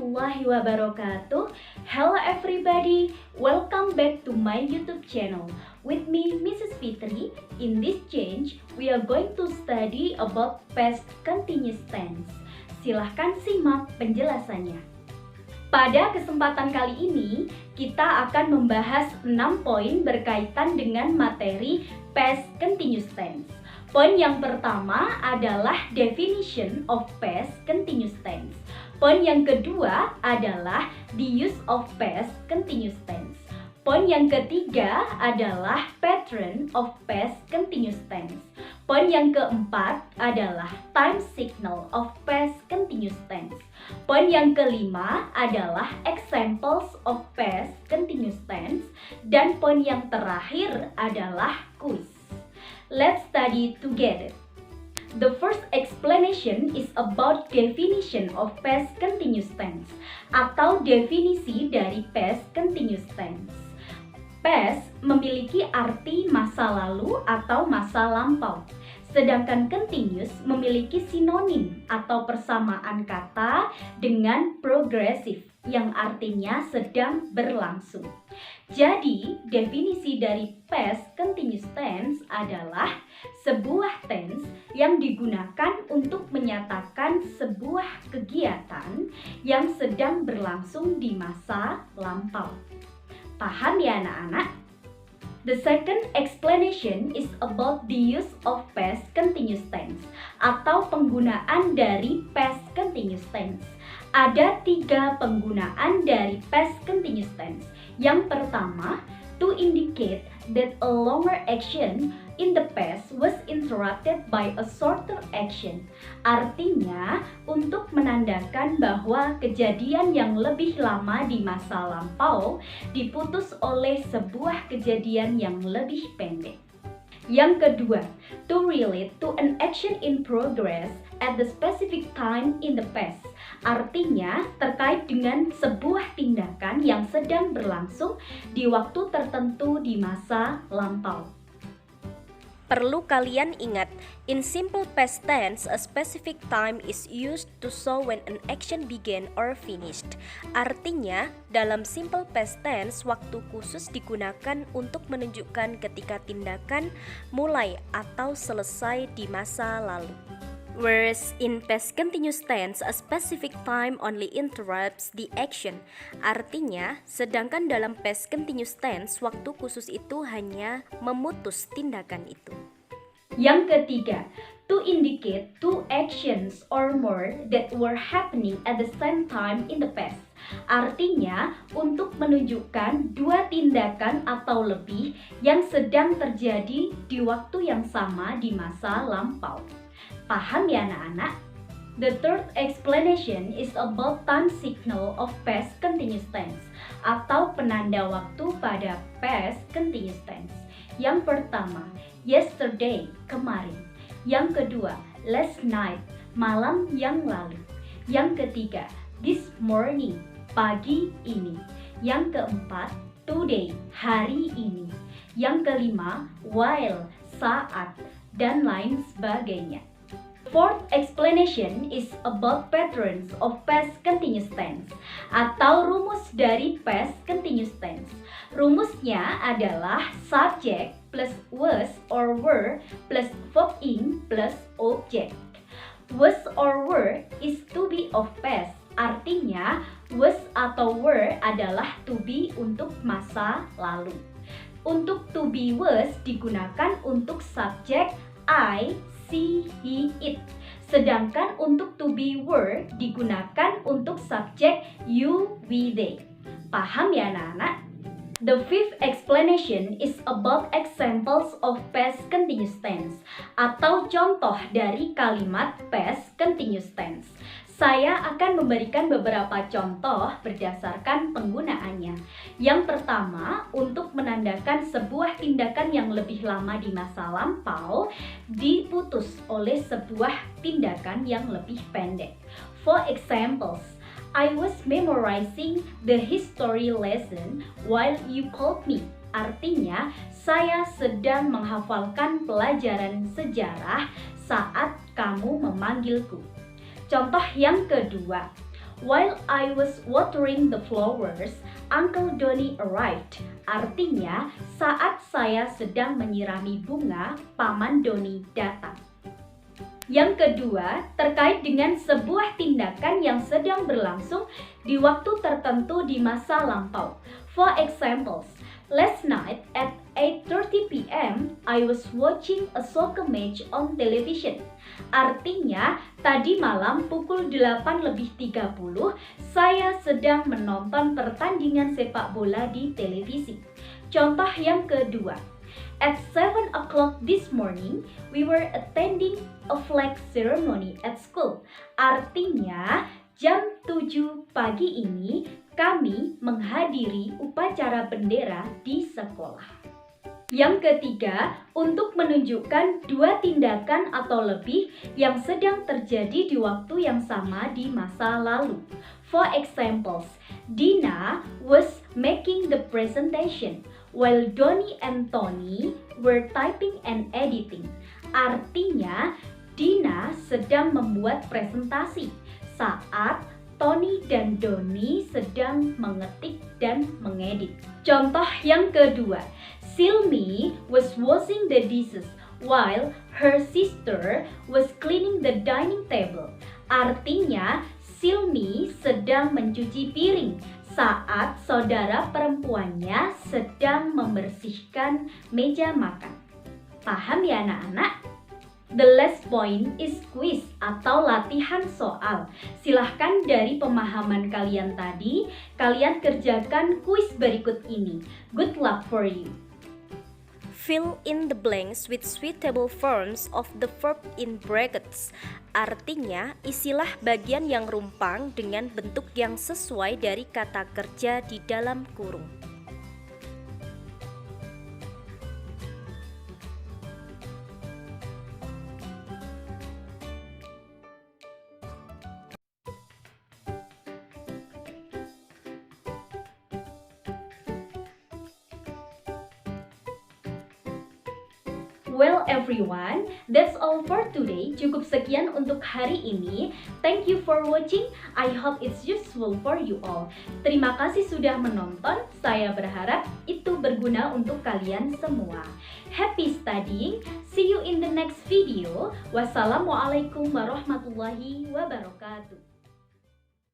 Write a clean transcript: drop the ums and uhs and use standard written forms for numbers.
warahmatullahi wabarakatuh. Hello everybody, welcome back to my YouTube channel. With me, Mrs. Fitri. In this change, we are going to study about past continuous tense. Silahkan simak penjelasannya. Pada kesempatan kali ini, kita akan membahas 6 poin berkaitan dengan materi past continuous tense. Poin yang pertama adalah definition of past continuous tense. Poin yang kedua adalah the use of past continuous tense. Poin yang ketiga adalah pattern of past continuous tense. Poin yang keempat adalah time signal of past continuous tense. Poin yang kelima adalah examples of past continuous tense. Dan poin yang terakhir adalah quiz. Let's study together. The first explanation is about definition of past continuous tense atau definisi dari past continuous tense. Past memiliki arti masa lalu atau masa lampau, sedangkan continuous memiliki sinonim atau persamaan kata dengan progressive yang artinya sedang berlangsung. Jadi, definisi dari past continuous tense adalah sebuah tense yang digunakan untuk menyatakan sebuah kegiatan yang sedang berlangsung di masa lampau. Paham ya anak-anak? The second explanation is about the use of past continuous tense atau penggunaan dari past continuous tense. Ada 3 penggunaan dari past continuous tense. Yang pertama, to indicate that a longer action in the past was interrupted by a shorter action. Artinya, untuk menandakan bahwa kejadian yang lebih lama di masa lampau diputus oleh sebuah kejadian yang lebih pendek. Yang kedua, to relate to an action in progress at the specific time in the past. Artinya, terkait dengan sebuah tindakan yang sedang berlangsung di waktu tertentu di masa lampau. Perlu kalian ingat, in simple past tense, a specific time is used to show when an action began or finished. Artinya, dalam simple past tense, waktu khusus digunakan untuk menunjukkan ketika tindakan mulai atau selesai di masa lalu. Whereas in past continuous tense, a specific time only interrupts the action. Artinya, sedangkan dalam past continuous tense, waktu khusus itu hanya memutus tindakan itu. Yang ketiga, to indicate 2 actions or more that were happening at the same time in the past. Artinya, untuk menunjukkan 2 tindakan atau lebih yang sedang terjadi di waktu yang sama di masa lampau. Paham ya anak-anak? The third explanation is about time signal of past continuous tense atau penanda waktu pada past continuous tense. Yang pertama, yesterday, kemarin. Yang kedua, last night, malam yang lalu. Yang ketiga, this morning, pagi ini. Yang keempat, today, hari ini. Yang kelima, while, saat, dan lain sebagainya. Fourth explanation is about patterns of past continuous tense atau rumus dari past continuous tense. Rumusnya adalah subject plus was or were plus verb in plus object. Was or were is to be of past. Artinya was atau were adalah to be untuk masa lalu. Untuk to be was digunakan untuk subjek I, she, he, it. Sedangkan untuk to be were digunakan untuk subjek you, we, they. Paham ya anak-anak? The fifth explanation is about examples of past continuous tense atau contoh dari kalimat past continuous tense. Saya akan memberikan beberapa contoh berdasarkan penggunaannya. Yang pertama, untuk menandakan sebuah tindakan yang lebih lama di masa lampau diputus oleh sebuah tindakan yang lebih pendek. For examples, I was memorizing the history lesson while you called me. Artinya, saya sedang menghafalkan pelajaran sejarah saat kamu memanggilku. Contoh yang kedua, While I was watering the flowers, Uncle Donny arrived. Artinya, saat saya sedang menyirami bunga, Paman Donny datang. Yang kedua, terkait dengan sebuah tindakan yang sedang berlangsung di waktu tertentu di masa lampau. For example, last night at 8:30 p.m., I was watching a soccer match on television. Artinya, tadi malam pukul 8:30, saya sedang menonton pertandingan sepak bola di televisi. Contoh yang kedua, at 7 o'clock this morning, we were attending a flag ceremony at school. Artinya, jam 7 pagi ini kami menghadiri upacara bendera di sekolah. Yang ketiga, untuk menunjukkan dua tindakan atau lebih yang sedang terjadi di waktu yang sama di masa lalu. For examples, Dina was making the presentation, while Donny and Tony were typing and editing. Artinya, Dina sedang membuat presentasi saat Tony dan Donny sedang mengetik dan mengedit. Contoh yang kedua, Silmi was washing the dishes while her sister was cleaning the dining table. Artinya, Silmi sedang mencuci piring saat saudara perempuannya sedang membersihkan meja makan. Paham ya anak-anak? The last point is quiz atau latihan soal. Silahkan dari pemahaman kalian tadi, kalian kerjakan quiz berikut ini. Good luck for you. Fill in the blanks with suitable forms of the verb in brackets. Artinya, isilah bagian yang rumpang dengan bentuk yang sesuai dari kata kerja di dalam kurung. Well everyone, that's all for today. Cukup sekian untuk hari ini. Thank you for watching. I hope it's useful for you all. Terima kasih sudah menonton. Saya berharap itu berguna untuk kalian semua. Happy studying. See you in the next video. Wassalamualaikum warahmatullahi wabarakatuh.